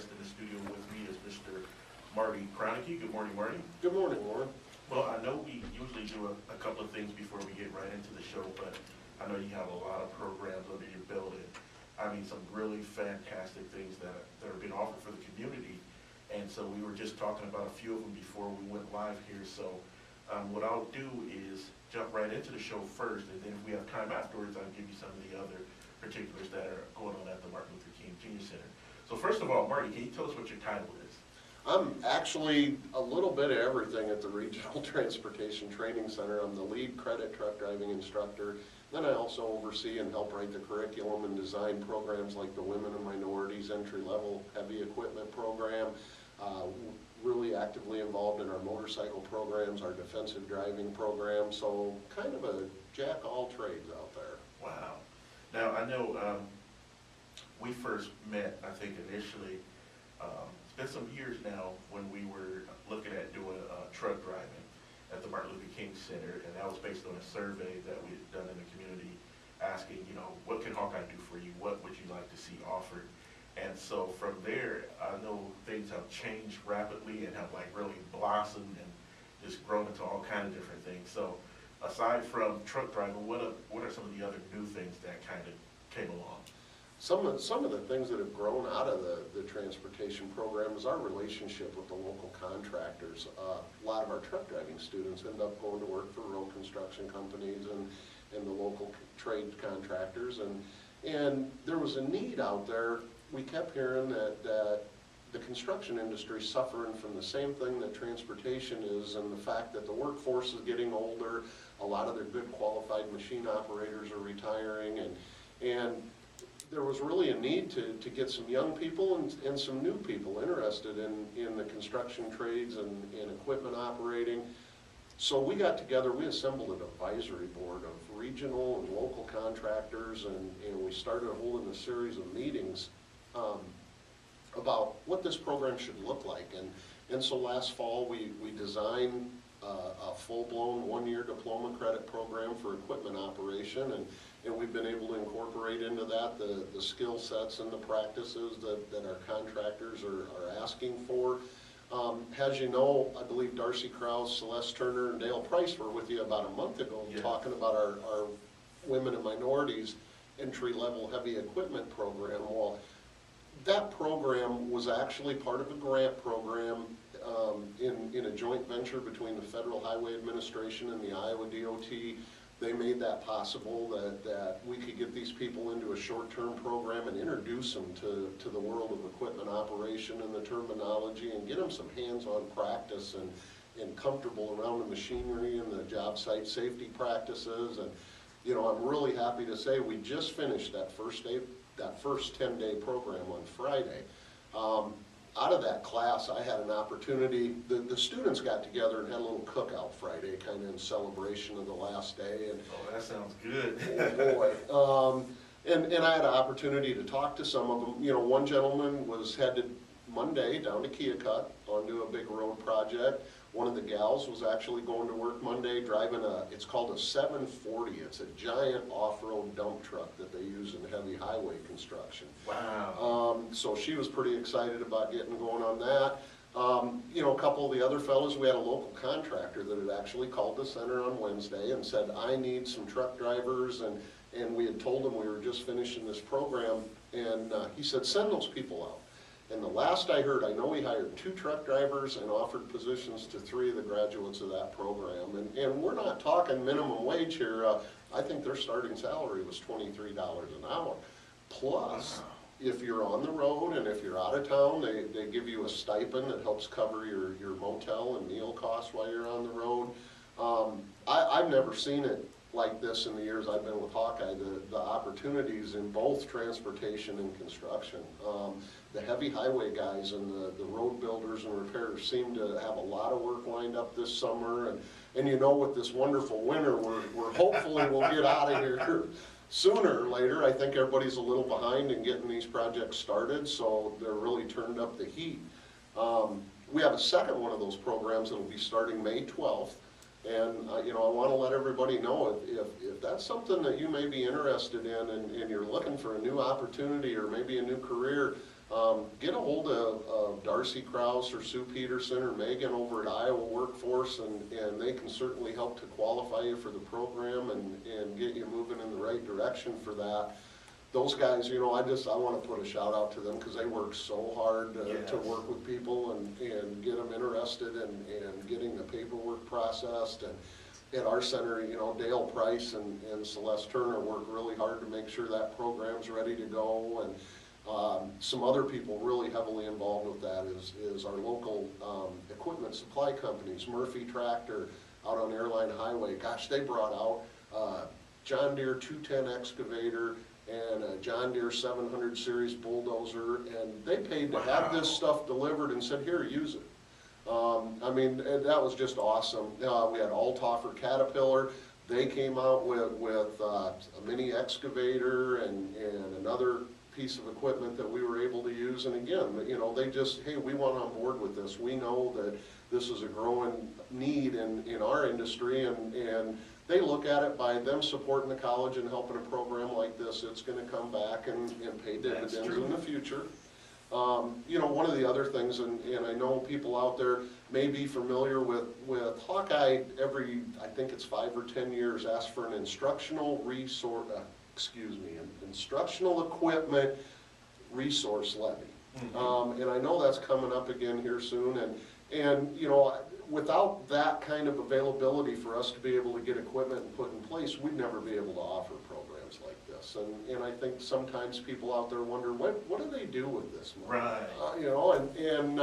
guest in the studio with me is Mr. Marty Kroenke. Good morning, Marty. Good morning, Warren. Well, I know we usually do a couple of things before we get right into the show, but I know you have a lot of programs under your belt, and I mean some really fantastic things that are being offered for the community. And so we were just talking about a few of them before we went live here. So what I'll do is jump right into the show first, and then if we have time afterwards, I'll give you some of the other particulars that are going on at the Martin Luther King Jr. Center. So first of all, Marty, can you tell us what your title is? I'm actually a little bit of everything at the Regional Transportation Training Center. I'm the lead credit truck driving instructor. Then I also oversee and help write the curriculum and design programs like the Women and Minorities Entry-Level Heavy Equipment Program. Really actively involved in our motorcycle programs, our defensive driving program, so kind of a jack-of-all-trades out there. Wow. Now, I know we first met, I think, initially, it's been some years now when we were looking at doing truck driving at the Martin Luther King Center, and that was based on a survey that we had done in the community asking, you know, what can Hawkeye do for you? What would you like to see offered? And so from there, I know things have changed rapidly and have like really blossomed and just grown into all kinds of different things. So aside from truck driving, what are some of the other new things that kind of came along? Some of the things that have grown out of the transportation program is our relationship with the local contractors. A lot of our truck driving students end up going to work for road construction companies and the local trade contractors. And there was a need out there. We kept hearing that the construction industry is suffering from the same thing that transportation is, and the fact that the workforce is getting older, a lot of their good qualified machine operators are retiring, and there was really a need to get some young people and some new people interested in the construction trades and equipment operating. So we got together, we assembled an advisory board of regional and local contractors, and we started holding a series of meetings about what this program should look like. And so last fall we designed a full-blown one-year diploma credit program for equipment operation, and we've been able to incorporate into that the skill sets and the practices that our contractors are asking for. As you know, I believe Darcy Krause, Celeste Turner, and Dale Price were with you about a month ago, yeah, talking about our Women and Minorities Entry-Level Heavy Equipment Program. Well, that program was actually part of a grant program in a joint venture between the Federal Highway Administration and the Iowa DOT. They made that possible, that we could get these people into a short-term program and introduce them to the world of equipment operation and the terminology, and get them some hands-on practice and comfortable around the machinery and the job site safety practices. And you know, I'm really happy to say we just finished that first 10-day program on Friday. Out of that class, I had an opportunity, the students got together and had a little cookout Friday, kind of in celebration of the last day. And oh, that sounds good. Oh boy. And I had an opportunity to talk to some of them. You know, one gentleman was headed Monday down to Keokuk onto a big road project. One of the gals was actually going to work Monday driving it's called a 740. It's a giant off-road dump truck that they use in heavy highway construction. Wow. So she was pretty excited about getting going on that. You know, a couple of the other fellows, we had a local contractor that had actually called the center on Wednesday and said, I need some truck drivers, and we had told him we were just finishing this program, and he said, send those people out. And the last I heard, I know he hired 2 truck drivers and offered positions to 3 of the graduates of that program. And we're not talking minimum wage here. I think their starting salary was $23 an hour. Plus, wow, if you're on the road and if you're out of town, they give you a stipend that helps cover your motel and meal costs while you're on the road. I've never seen it like this in the years I've been with Hawkeye, the opportunities in both transportation and construction. The heavy highway guys and the road builders and repairers seem to have a lot of work lined up this summer, and you know, with this wonderful winter, we're hopefully we'll get out of here sooner or later. I think everybody's a little behind in getting these projects started, so they're really turned up the heat. We have a second one of those programs that will be starting May 12th. And you know, I want to let everybody know if that's something that you may be interested in, and you're looking for a new opportunity or maybe a new career, get a hold of Darcy Kraus or Sue Peterson or Megan over at Iowa Workforce, and they can certainly help to qualify you for the program and get you moving in the right direction for that. Those guys, you know, I want to put a shout out to them because they work so hard to work with people and get them interested and getting the paperwork processed. And at our center, you know, Dale Price and Celeste Turner work really hard to make sure that program's ready to go. And some other people really heavily involved with that is our local equipment supply companies, Murphy Tractor out on Airline Highway. Gosh, they brought out John Deere 210 excavator and a John Deere 700 series bulldozer, and they paid to have this stuff delivered and said, here, use it. I mean, that was just awesome. We had Althofer Caterpillar. They came out with a mini excavator and another piece of equipment that we were able to use. And again, you know, they just, hey, we want on board with this. We know that this is a growing need in our industry, and they look at it by them supporting the college and helping a program like this. It's going to come back and pay dividends in the future. You know, one of the other things, and I know people out there may be familiar with Hawkeye, I think it's 5 or 10 years, asks for an instructional instructional equipment resource levy. And I know that's coming up again here soon, and you know, without that kind of availability for us to be able to get equipment and put in place, we'd never be able to offer programs like this. And I think sometimes people out there wonder, what do they do with this money? Right. You know, and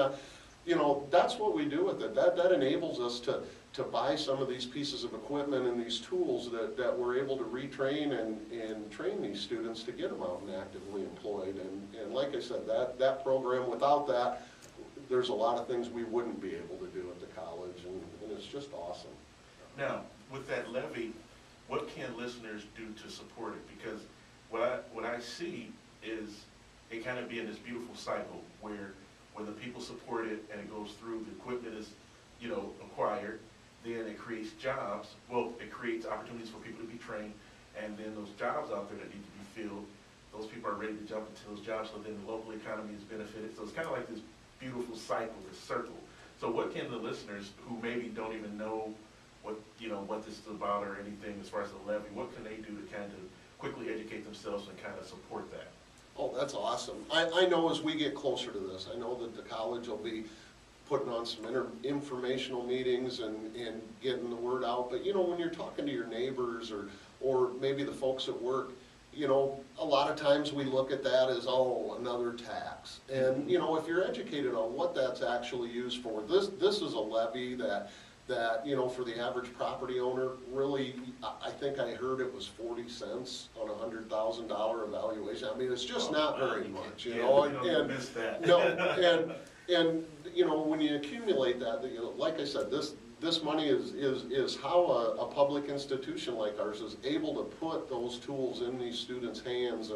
you know, that's what we do with it. That enables us to buy some of these pieces of equipment and these tools that we're able to retrain and train these students to get them out and actively employed. And like I said, that program, without that, there's a lot of things we wouldn't be able to do at the college, and it's just awesome. Now, with that levy, what can listeners do to support it? Because what I see is it kind of be in this beautiful cycle where when the people support it and it goes through, the equipment is, you know, acquired, then it creates jobs. Well, it creates opportunities for people to be trained, and then those jobs out there that need to be filled, those people are ready to jump into those jobs, so then the local economy is benefited. So it's kind of like this beautiful cycle, this circle. So what can the listeners who maybe don't even know what this is about or anything as far as the levy, what can they do to kind of quickly educate themselves and kind of support that? Oh, that's awesome. I know as we get closer to this, I know that the college will be putting on some informational meetings and getting the word out. But you know, when you're talking to your neighbors or maybe the folks at work, you know, a lot of times we look at that as, oh, another tax. And, you know, if you're educated on what that's actually used for, this is a levy that, you know, for the average property owner, really, I think I heard it was 40 cents on a $100,000 evaluation. I mean, it's just not very much, you know. And miss that. No, and, you know, when you accumulate that, you know, like I said, this money is how a public institution like ours is able to put those tools in these students' hands,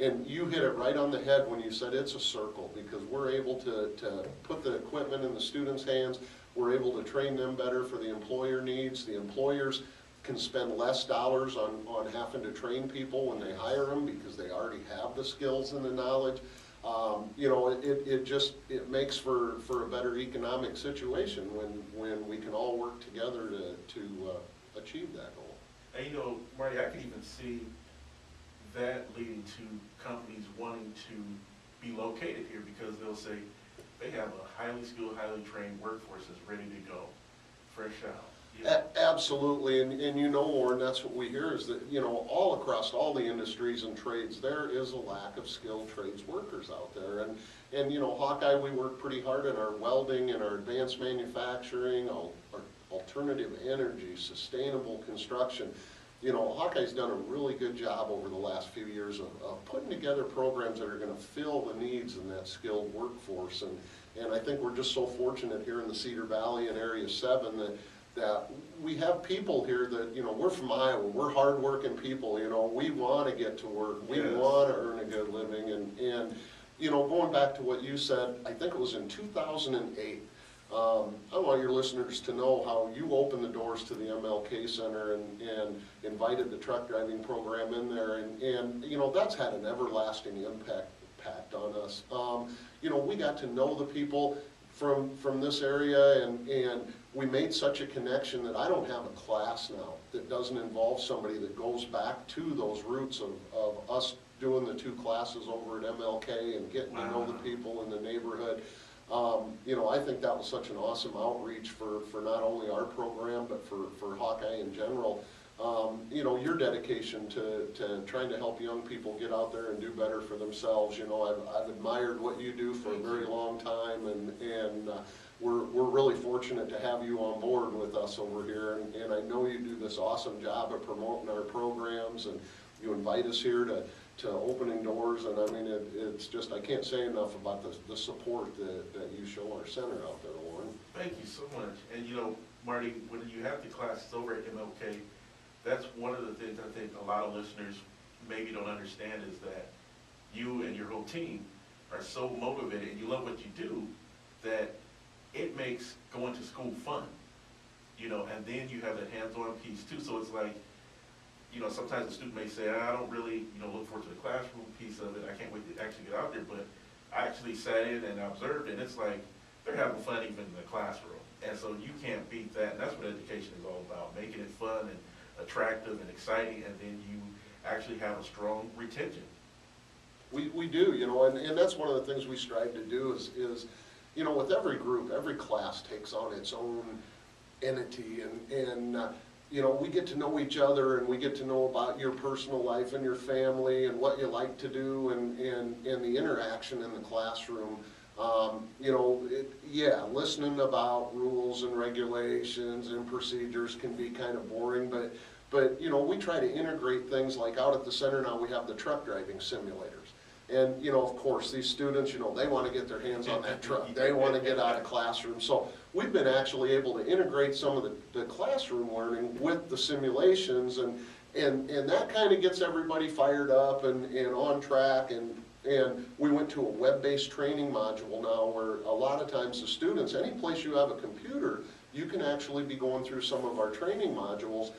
and you hit it right on the head when you said it's a circle, because we're able to put the equipment in the students' hands, we're able to train them better for the employer needs, the employers can spend less dollars on having to train people when they hire them because they already have the skills and the knowledge. You know, it makes for a better economic situation when we can all work together to achieve that goal. And you know, Marty, I can even see that leading to companies wanting to be located here because they'll say they have a highly skilled, highly trained workforce that's ready to go, fresh out. Yeah. Absolutely, and you know, Warren, that's what we hear is that, you know, all across all the industries and trades, there is a lack of skilled trades workers out there. And you know, Hawkeye, we work pretty hard in our welding and our advanced manufacturing, our alternative energy, sustainable construction. You know, Hawkeye's done a really good job over the last few years of putting together programs that are going to fill the needs in that skilled workforce. And I think we're just so fortunate here in the Cedar Valley and Area 7 that we have people here that, you know, we're from Iowa, we're hardworking people, you know, we want to get to work, we want to earn a good living, and you know, going back to what you said, I think it was in 2008, I want your listeners to know how you opened the doors to the MLK Center and invited the truck driving program in there, and you know, that's had an everlasting impact impact on us. You know, we got to know the people from this area, and we made such a connection that I don't have a class now that doesn't involve somebody that goes back to those roots of us doing the 2 classes over at MLK and getting to know the people in the neighborhood. You know, I think that was such an awesome outreach for not only our program, but for Hawkeye in general. You know, your dedication to trying to help young people get out there and do better for themselves. You know, I've admired what you do for a very long time, and we're really fortunate to have you on board with us over here. And I know you do this awesome job of promoting our programs, and you invite us here to opening doors. And I mean, it's just, I can't say enough about the support that you show our center out there, Warren. Thank you so much. And you know, Marty, when you have the classes over at MLK, that's one of the things I think a lot of listeners maybe don't understand, is that you and your whole team are so motivated and you love what you do that it makes going to school fun, you know, and then you have that hands-on piece too. So it's like, you know, sometimes a student may say, I don't really, you know, look forward to the classroom piece of it. I can't wait to actually get out there. But I actually sat in and observed, and it's like they're having fun even in the classroom. And so you can't beat that. And that's what education is all about, making it fun and attractive and exciting, and then you actually have a strong retention. We do, you know, and that's one of the things we strive to do is, you know, with every group, every class takes on its own entity, and you know, we get to know each other, and we get to know about your personal life and your family and what you like to do, and the interaction in the classroom. You know, listening about rules and regulations and procedures can be kind of boring, but you know, we try to integrate things like out at the center now we have the truck driving simulators. And, you know, of course, these students, you know, they want to get their hands on that truck. They want to get out of classroom. So we've been actually able to integrate some of the classroom learning with the simulations, and that kind of gets everybody fired up and on track. And we went to a web-based training module now where a lot of times the students, any place you have a computer, you can actually be going through some of our training modules.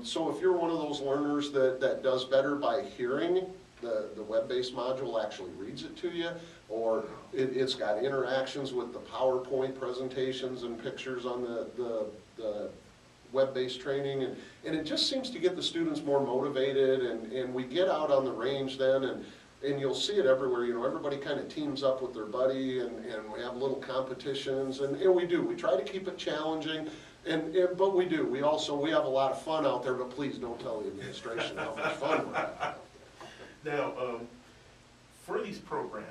So if you're one of those learners that does better by hearing, the web-based module actually reads it to you, or it's got interactions with the PowerPoint presentations and pictures on the web-based training, and it just seems to get the students more motivated, and we get out on the range then, and you'll see it everywhere, you know, everybody kind of teams up with their buddy, and we have little competitions, and we try to keep it challenging, but we have a lot of fun out there, but please don't tell the administration how much fun we're having. Now, for these programs,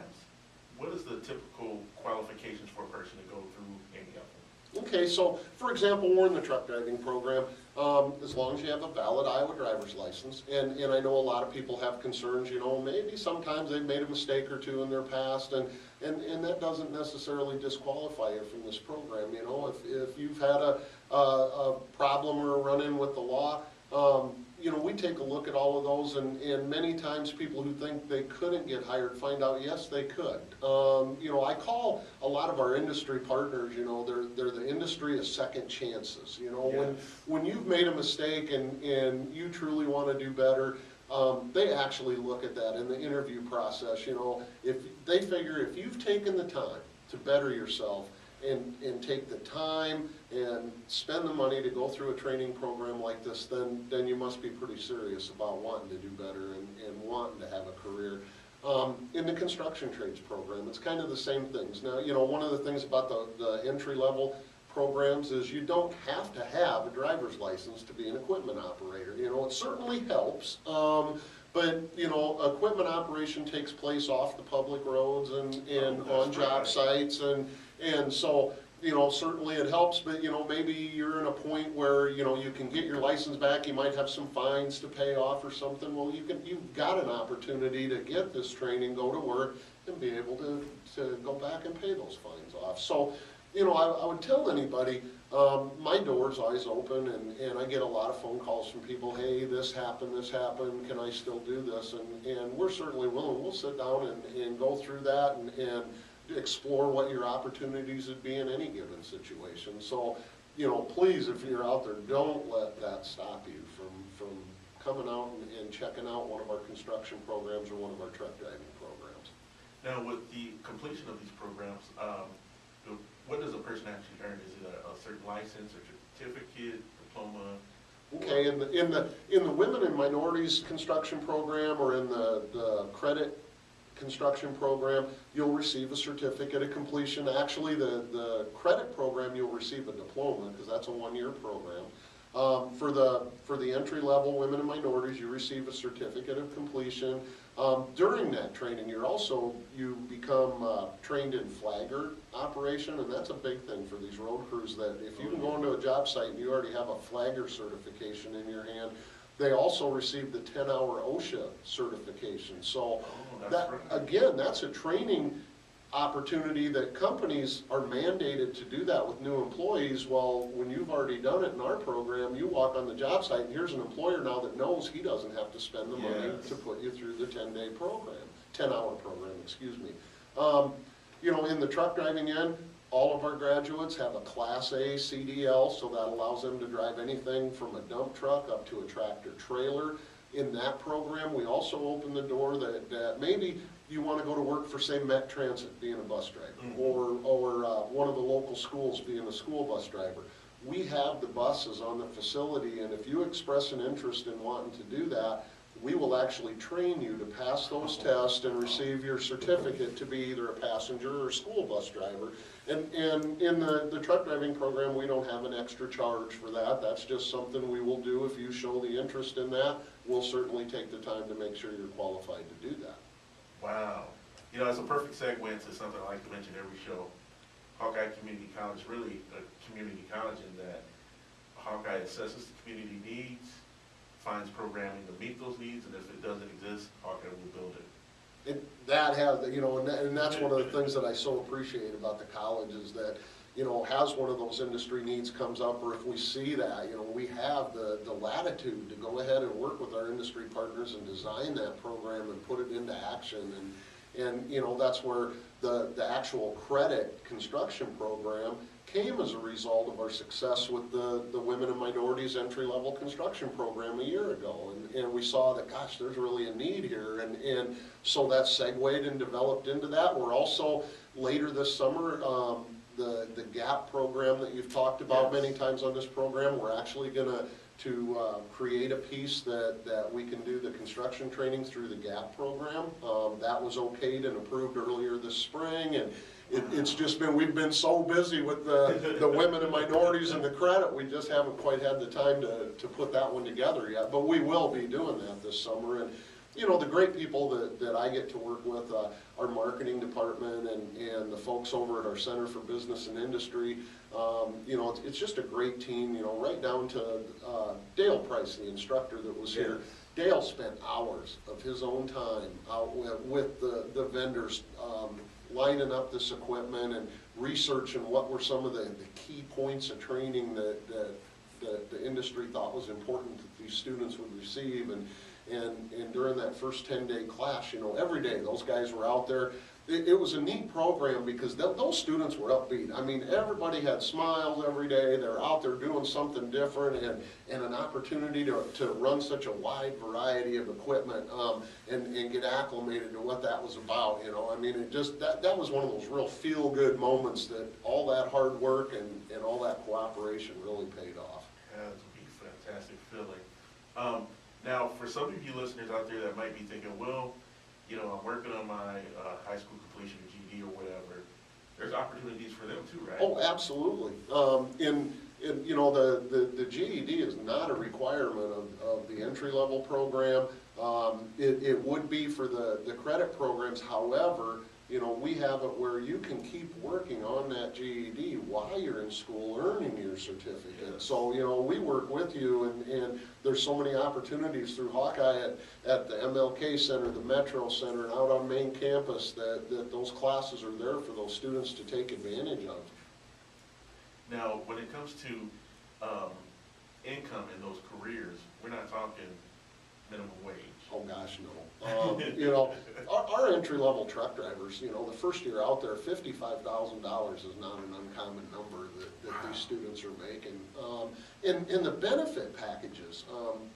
what is the typical qualifications for a person to go through any of them? Okay, so for example, we're in the truck driving program, as long as you have a valid Iowa driver's license, and I know a lot of people have concerns, you know, maybe sometimes they've made a mistake or two in their past, and that doesn't necessarily disqualify you from this program. You know, if you've had a problem or a run-in with the law, you know, we take a look at all of those, and many times people who think they couldn't get hired find out, yes, they could. You know, I call a lot of our industry partners, you know, they're the industry of second chances. You know, yes. when you've made a mistake and you truly want to do better, they actually look at that in the interview process. You know, if they figure if you've taken the time to better yourself, and take the time and spend the money to go through a training program like this, then you must be pretty serious about wanting to do better and wanting to have a career. In the construction trades program, it's kind of the same things. Now, you know, one of the things about the entry-level programs is you don't have to have a driver's license to be an equipment operator. You know, it certainly helps, but, you know, equipment operation takes place off the public roads and on job sites, and so, you know, certainly it helps, but, you know, maybe you're in a point where, you know, you can get your license back, you might have some fines to pay off or something. Well, you've got an opportunity to get this training, go to work, and be able to go back and pay those fines off. So, you know, I would tell anybody, my door's always open, and I get a lot of phone calls from people, hey, this happened, can I still do this? And we're certainly willing. We'll sit down and go through that and explore what your opportunities would be in any given situation. So, you know, please, if you're out there, don't let that stop you from coming out and checking out one of our construction programs or one of our truck driving programs. Now, with the completion of these programs, what does a person actually earn? Is it a certain license or certificate, diploma? Okay, in the Women and Minorities Construction Program or in the credit construction program, you'll receive a certificate of completion. Actually, the credit program, you'll receive a diploma because that's a one-year program. For the entry level women and minorities, you receive a certificate of completion. During that training, you become trained in flagger operation, and that's a big thing for these road crews, that if you can go into a job site and you already have a flagger certification in your hand, they also receive the 10-hour OSHA certification. So again, that's a training opportunity that companies are mandated to do that with new employees. Well, when you've already done it in our program, you walk on the job site and here's an employer now that knows he doesn't have to spend the money to put you through the 10-day program, 10-hour program, excuse me. You know, in the truck driving end, all of our graduates have a Class A CDL, so that allows them to drive anything from a dump truck up to a tractor trailer. In that program, we also open the door that maybe you want to go to work for, say, Met Transit, being a bus driver, or one of the local schools, being a school bus driver. We have the buses on the facility, and if you express an interest in wanting to do that, we will actually train you to pass those tests and receive your certificate to be either a passenger or school bus driver. And in the truck driving program, we don't have an extra charge for that. That's just something we will do. If you show the interest in that, we'll certainly take the time to make sure you're qualified to do that. Wow. You know, that's a perfect segue into something I like to mention every show. Hawkeye Community College, really a community college in that Hawkeye assesses the community needs, finds programming to meet those needs, and if it doesn't exist, Hawkeye will build it. That has, you know, and that's one of the things that I so appreciate about the college is that, you know, as one of those industry needs comes up, or if we see that, you know, we have the latitude to go ahead and work with our industry partners and design that program and put it into action. And you know, that's where the actual credit construction program came as a result of our success with the Women and Minorities Entry-Level Construction Program a year ago. And we saw that, gosh, there's really a need here. And so that segued and developed into that. We're also, later this summer, the GAP program that you've talked about many times on this program, we're actually going to create a piece that we can do the construction training through the GAP program. That was okayed and approved earlier this spring, and it's just been, we've been so busy with the women and minorities and the credit, we just haven't quite had the time to put that one together yet, but we will be doing that this summer. And you know, the great people that I get to work with, our marketing department and the folks over at our Center for Business and Industry, you know, it's just a great team, you know, right down to Dale Price, the instructor that was here. Dale spent hours of his own time out with the vendors, lining up this equipment and researching what were some of the key points of training that the industry thought was important that these students would receive. And during that first 10-day class, you know, every day those guys were out there. It was a neat program because those students were upbeat. I mean, everybody had smiles every day. They're out there doing something different and an opportunity to run such a wide variety of equipment and get acclimated to what that was about, you know. I mean, it just, that was one of those real feel-good moments that all that hard work and all that cooperation really paid off. Yeah, that would be a fantastic feeling. Now, for some of you listeners out there that might be thinking, well, you know, I'm working on my high school completion or GED or whatever, there's opportunities for them too, right? Oh, absolutely. You know, the GED is not a requirement of the entry-level program. It would be for the credit programs. However, you know, we have it where you can keep working on that GED while you're in school earning your certificate. Yes. So, you know, we work with you, and there's so many opportunities through Hawkeye at the MLK Center, the Metro Center, and out on main campus that those classes are there for those students to take advantage of. Now, when it comes to income in those careers, we're not talking minimum wage. Oh gosh, no. You know, our entry-level truck drivers, you know, the first year out there, $55,000 is not an uncommon number that these students are making. And the benefit packages,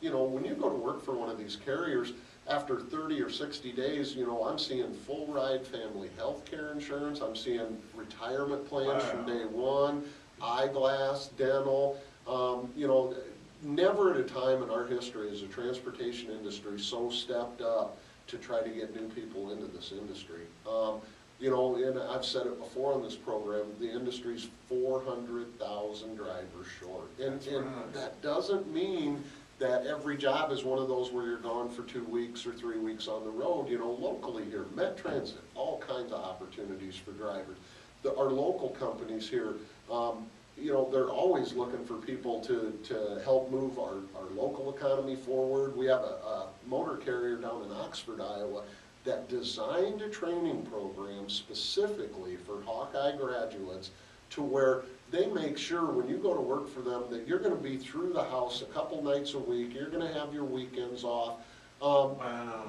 you know, when you go to work for one of these carriers, after 30 or 60 days, you know, I'm seeing full ride family health care insurance, I'm seeing retirement plans from day one, eyeglass, dental, you know, never at a time in our history has the transportation industry so stepped up to try to get new people into this industry. You know, and I've said it before on this program, the industry's 400,000 drivers short. And that doesn't mean that every job is one of those where you're gone for 2 weeks or 3 weeks on the road. You know, locally here, Met Transit, all kinds of opportunities for drivers. Our local companies here, you know, they're always looking for people to help move our local economy forward. We have a motor carrier down in Oxford, Iowa, that designed a training program specifically for Hawkeye graduates to where they make sure when you go to work for them that you're going to be through the house a couple nights a week, you're going to have your weekends off.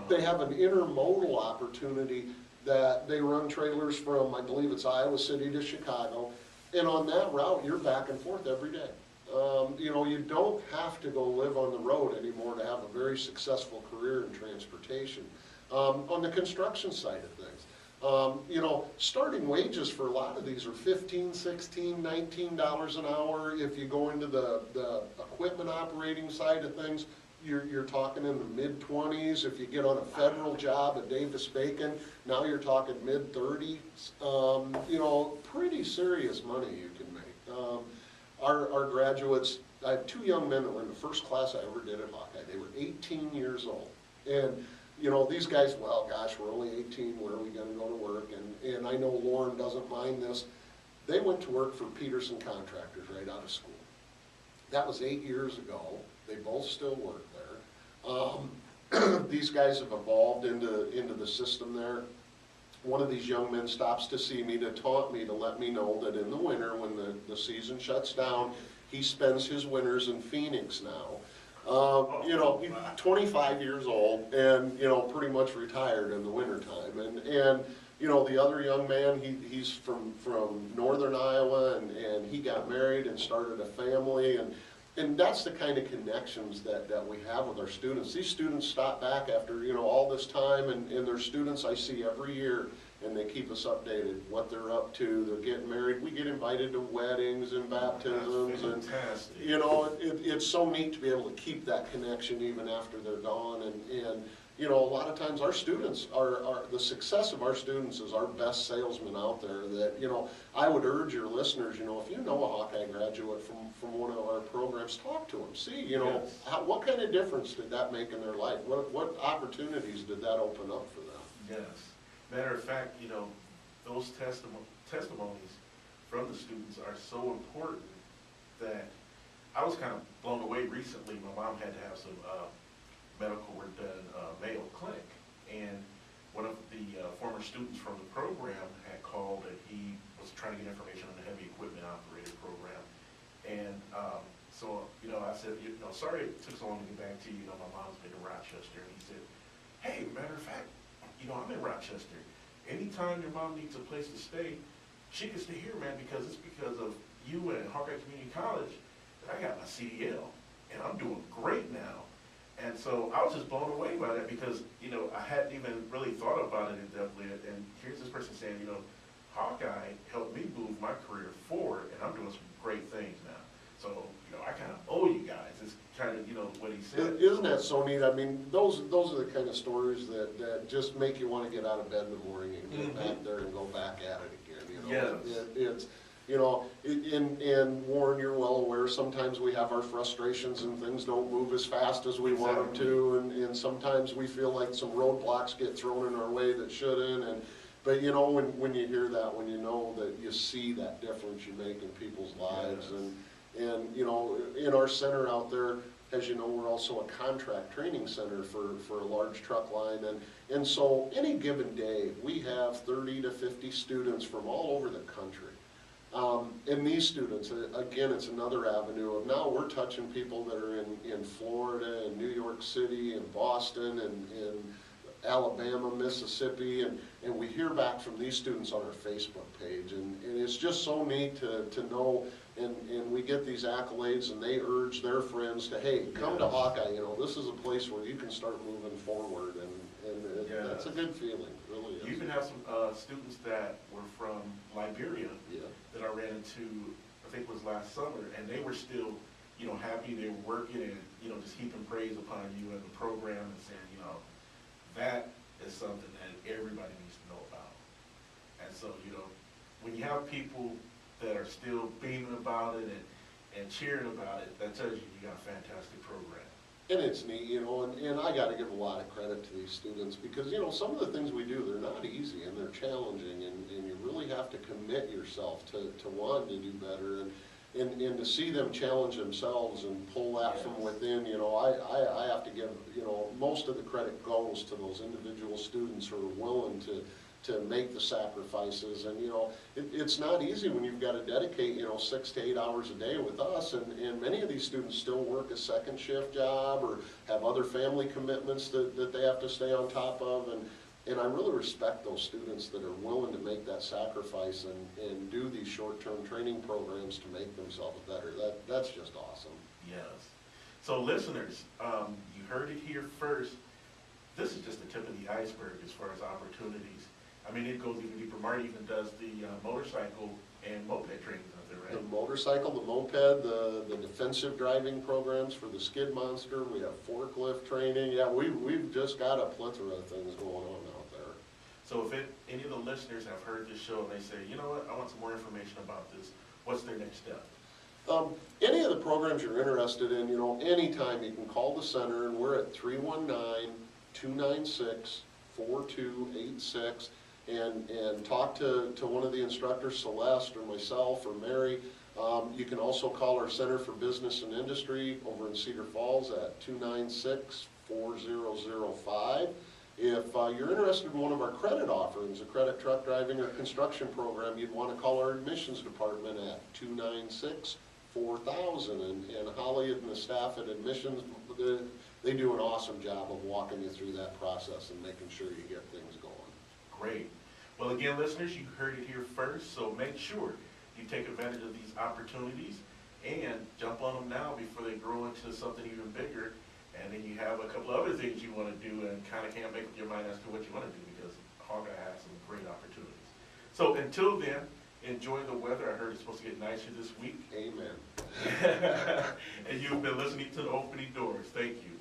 They have an intermodal opportunity that they run trailers from, I believe it's Iowa City to Chicago, and on that route you're back and forth every day. You know, you don't have to go live on the road anymore to have a very successful career in transportation. On the construction side of things, you know, starting wages for a lot of these are $15, $16, $19 an hour. If you go into the equipment operating side of things, you're talking in the mid-20s. If you get on a federal job at Davis-Bacon, now you're talking mid-30s. You know, pretty serious money you can make. Our graduates, I have 2 young men that were in the first class I ever did at Hawkeye. They were 18 years old. And you know, these guys, well, gosh, we're only 18, where are we gonna go to work? And I know Lauren doesn't mind this. They went to work for Peterson Contractors right out of school. That was 8 years ago. They both still work there. These guys have evolved into the system there. One of these young men stops to see me to taunt me to let me know that in the winter, when the season shuts down, he spends his winters in Phoenix now. You know, 25 years old and, you know, pretty much retired in the wintertime. And you know, the other young man, he's from northern Iowa and he got married and started a family. And that's the kind of connections that we have with our students. These students stop back after, you know, all this time and they're students I see every year and they keep us updated, what they're up to. They're getting married. We get invited to weddings and baptisms. And, you know, it's so neat to be able to keep that connection even after they're gone. And you know, a lot of times our students are the success of our students is our best salesman out there. That, you know, I would urge your listeners, you know, if you know a Hawkeye graduate from one of our programs, talk to them. See, you know, what kind of difference did that make in their life? What opportunities did that open up for them? Yes. Matter of fact, you know, those testimonies from the students are so important that I was kind of blown away recently. My mom had to have some medical work done Mayo Clinic, and one of the former students from the program had called and he was trying to get information on the heavy equipment operator program. And so, you know, I said, you know, sorry it took so long to get back to you. You know, my mom's been in Rochester. And he said, hey, matter of fact, you know, I'm in Rochester. Anytime your mom needs a place to stay, she can stay here, man, because it's because of you and Hawkeye Community College that I got my CDL, and I'm doing great now. And so I was just blown away by that because, you know, I hadn't even really thought about it in depth. And here's this person saying, you know, Hawkeye helped me move my career forward, and I'm doing some great things now. So, you know, I kind of owe you guys. It's kind of, you know, what he said. Isn't that so neat? I mean, those are the kind of stories that just make you want to get out of bed in the morning and get back there and go back at it again. You know, it's, you know, and Warren, you're well aware, sometimes we have our frustrations and things don't move as fast as we want them to, and sometimes we feel like some roadblocks get thrown in our way that shouldn't. But you know, when you hear that, when you know that you see that difference you make in people's lives, and you know, in our center out there, as you know, we're also a contract training center for a large truck line, and so any given day we have 30 to 50 students from all over the country. And these students, again, it's another avenue of now we're touching people that are in Florida and New York City and Boston and in Alabama, Mississippi, and we hear back from these students on our Facebook page, and it's just so neat to know, and we get these accolades, and they urge their friends to, hey, come to Hawkeye, you know, this is a place where you can start moving forward, and That's a good feeling, it really is. You even have some students that were from Liberia Yeah, that I ran into, I think it was last summer, and they were still, happy they were working and, just heaping praise upon you and the program and saying, that is something that everybody needs to know about. And so, when you have people that are still beaming about it and cheering about it, that tells you you got a fantastic program. and it's neat, and I gotta give a lot of credit to these students, because, some of the things we do, they're not easy, and they're challenging, and you really have to commit yourself to wanting to do better, and to see them challenge themselves and pull that from within, I have to give, most of the credit goes to those individual students who are willing to make the sacrifices, and, it's not easy when you've got to dedicate, 6 to 8 hours a day with us, and many of these students still work a second shift job or have other family commitments that they have to stay on top of, and I really respect those students that are willing to make that sacrifice and do these short-term training programs to make themselves better. That's just awesome. Yes. So listeners, you heard it here first. This is just the tip of the iceberg as far as opportunities. I mean, it goes even deeper. Marty even does the motorcycle and moped training out there, right? The motorcycle, the moped, the defensive driving programs for the skid monster, we have forklift training. Yeah, we've just got a plethora of things going on out there. So if any of the listeners have heard this show and they say, you know what, I want some more information about this, what's their next step? Any of the programs you're interested in, anytime you can call the center, and we're at 319-296-4286, and talk to one of the instructors, Celeste or myself or Mary. You can also call our Center for Business and Industry over in Cedar Falls at 296-4005. If you're interested in one of our credit offerings, a credit truck driving or construction program, you'd want to call our admissions department at 296-4000. And Holly and the staff at admissions, they do an awesome job of walking you through that process and making sure you get things going. Great. Well, again, listeners, you heard it here first, so make sure you take advantage of these opportunities and jump on them now before they grow into something even bigger. And then you have a couple other things you want to do and kind of can't make up your mind as to what you want to do, because Hawkeye has some great opportunities. So until then, enjoy the weather. I heard it's supposed to get nicer this week. Amen. And you've been listening to the Opening Doors. Thank you.